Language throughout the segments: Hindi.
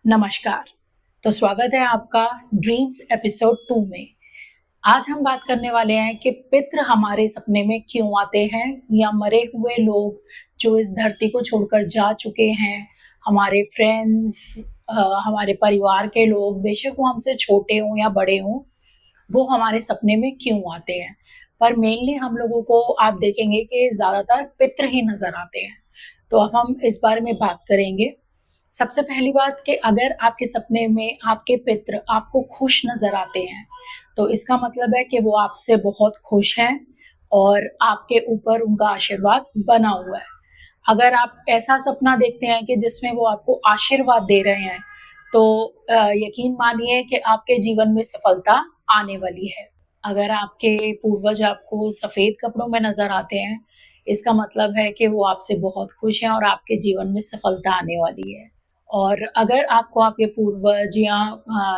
नमस्कार। तो स्वागत है आपका ड्रीम्स एपिसोड 2 में। आज हम बात करने वाले हैं कि पितृ हमारे सपने में क्यों आते हैं या मरे हुए लोग जो इस धरती को छोड़कर जा चुके हैं, हमारे फ्रेंड्स हमारे परिवार के लोग, बेशक वो हमसे छोटे हों या बड़े हों, वो हमारे सपने में क्यों आते हैं। पर मेनली हम लोगों को आप देखेंगे कि ज़्यादातर पितृ ही नज़र आते हैं। तो अब हम इस बारे में बात करेंगे। सबसे पहली बात कि अगर आपके सपने में आपके पितृ आपको खुश नज़र आते हैं, तो इसका मतलब है कि वो आपसे बहुत खुश हैं और आपके ऊपर उनका आशीर्वाद बना हुआ है। अगर आप ऐसा सपना देखते हैं कि जिसमें वो आपको आशीर्वाद दे रहे हैं, तो यकीन मानिए कि आपके जीवन में सफलता आने वाली है। अगर आपके पूर्वज आपको सफ़ेद कपड़ों में नज़र आते हैं, इसका मतलब है कि वो आपसे बहुत खुश हैं और आपके जीवन में सफलता आने वाली है। और अगर आपको आपके पूर्वज या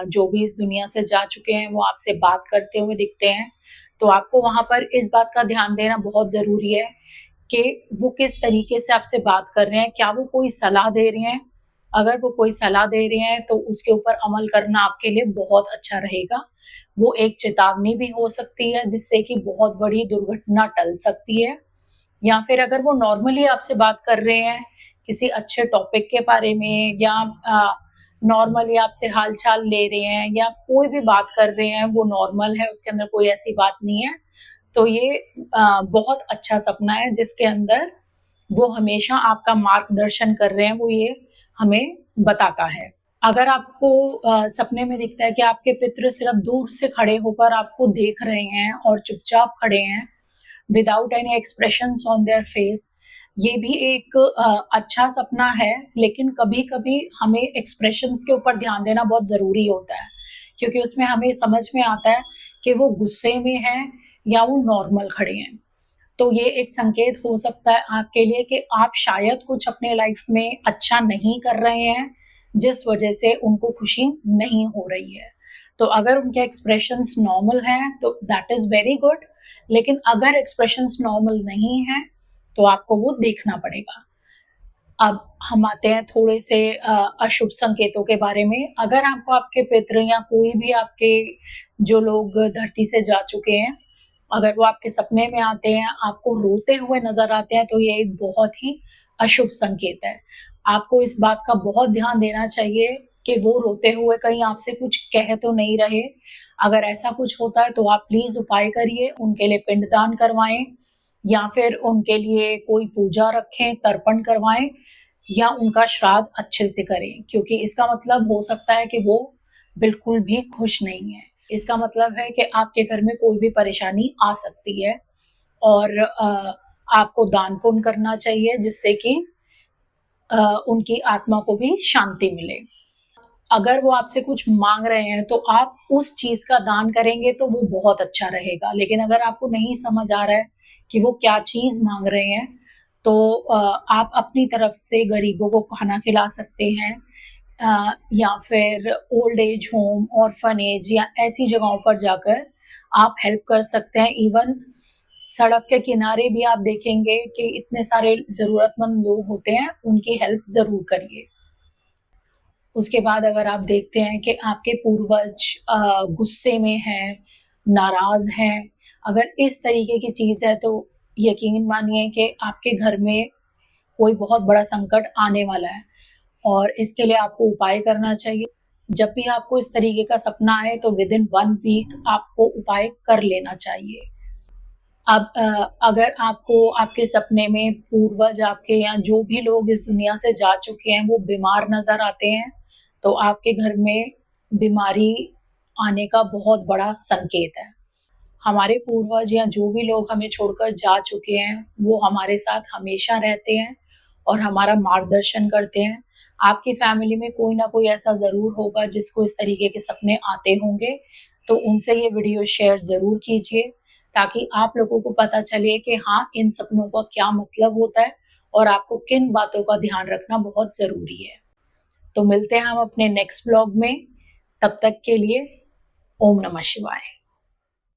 जो भी इस दुनिया से जा चुके हैं, वो आपसे बात करते हुए दिखते हैं, तो आपको वहाँ पर इस बात का ध्यान देना बहुत ज़रूरी है कि वो किस तरीके से आपसे बात कर रहे हैं, क्या वो कोई सलाह दे रहे हैं? अगर वो कोई सलाह दे रहे हैं, तो उसके ऊपर अमल करना आपके लिए बहुत अच्छा रहेगा। वो एक चेतावनी भी हो सकती है, जिससे कि बहुत बड़ी दुर्घटना टल सकती है। या फिर अगर वो नॉर्मली आपसे बात कर रहे हैं, किसी अच्छे टॉपिक के बारे में या नॉर्मली आपसे हाल-चाल ले रहे हैं या कोई भी बात कर रहे हैं, वो नॉर्मल है, उसके अंदर कोई ऐसी बात नहीं है, तो ये बहुत अच्छा सपना है जिसके अंदर वो हमेशा आपका मार्गदर्शन कर रहे हैं, वो ये हमें बताता है। अगर आपको सपने में दिखता है कि आपके पितृ सिर्फ़ दूर से खड़े होकर आपको देख रहे हैं और चुपचाप खड़े हैं, without any expressions on their face, ये भी एक अच्छा सपना है, लेकिन कभी-कभी हमें एक्सप्रेशंस के ऊपर ध्यान देना बहुत ज़रूरी होता है, क्योंकि उसमें हमें समझ में आता है कि वो गुस्से में हैं या वो नॉर्मल खड़े हैं। तो ये एक संकेत हो सकता है आपके लिए कि आप शायद कुछ अपने लाइफ में अच्छा नहीं कर रहे हैं, जिस वजह से उनको खुशी नहीं हो रही है। तो अगर उनके एक्सप्रेशंस नॉर्मल हैं, तो दैट इज़ वेरी गुड, लेकिन अगर एक्सप्रेशंस नॉर्मल नहीं हैं, तो आपको वो देखना पड़ेगा। अब हम आते हैं थोड़े से अशुभ संकेतों के बारे में। अगर आपको आपके पितृ या कोई भी आपके जो लोग धरती से जा चुके हैं, अगर वो आपके सपने में आते हैं, आपको रोते हुए नज़र आते हैं, तो ये एक बहुत ही अशुभ संकेत है। आपको इस बात का बहुत ध्यान देना चाहिए कि वो रोते हुए कहीं आपसे कुछ कह तो नहीं रहे। अगर ऐसा कुछ होता है, तो आप प्लीज़ उपाय करिए, उनके लिए पिंडदान करवाएँ या फिर उनके लिए कोई पूजा रखें, तर्पण करवाएँ या उनका श्राद्ध अच्छे से करें, क्योंकि इसका मतलब हो सकता है कि वो बिल्कुल भी खुश नहीं है। इसका मतलब है कि आपके घर में कोई भी परेशानी आ सकती है और आपको दान-पुण्य करना चाहिए जिससे कि उनकी आत्मा को भी शांति मिले। अगर वो आपसे कुछ माँग रहे हैं, तो आप उस चीज़ का दान करेंगे तो वो बहुत अच्छा रहेगा। लेकिन अगर आपको नहीं समझ आ रहा है कि वो क्या चीज़ माँग रहे हैं, तो आप अपनी तरफ से गरीबों को खाना खिला सकते हैं या फिर ओल्ड एज होम, ऑर्फनेज या ऐसी जगहों पर जाकर आप हेल्प कर सकते हैं। इवन सड़क के किनारे भी आप देखेंगे कि इतने सारे ज़रूरतमंद लोग होते हैं, उनकी हेल्प ज़रूर करिए। उसके बाद अगर आप देखते हैं कि आपके पूर्वज गुस्से में हैं, नाराज़ हैं, अगर इस तरीके की चीज़ है, तो यकीन मानिए कि आपके घर में कोई बहुत बड़ा संकट आने वाला है और इसके लिए आपको उपाय करना चाहिए। जब भी आपको इस तरीके का सपना आए, तो विदिन 1 वीक आपको उपाय कर लेना चाहिए। अब अगर आपको आपके सपने में पूर्वज आपके या जो भी लोग इस दुनिया से जा चुके हैं, वो बीमार नज़र आते हैं, तो आपके घर में बीमारी आने का बहुत बड़ा संकेत है। हमारे पूर्वज या जो भी लोग हमें छोड़कर जा चुके हैं, वो हमारे साथ हमेशा रहते हैं और हमारा मार्गदर्शन करते हैं। आपकी फैमिली में कोई ना कोई ऐसा ज़रूर होगा जिसको इस तरीके के सपने आते होंगे, तो उनसे ये वीडियो शेयर ज़रूर कीजिए, ताकि आप लोगों को पता चले कि हाँ, इन सपनों का क्या मतलब होता है और आपको किन बातों का ध्यान रखना बहुत ज़रूरी है। तो मिलते हैं हम अपने नेक्स्ट व्लॉग में, तब तक के लिए ओम नमः शिवाय।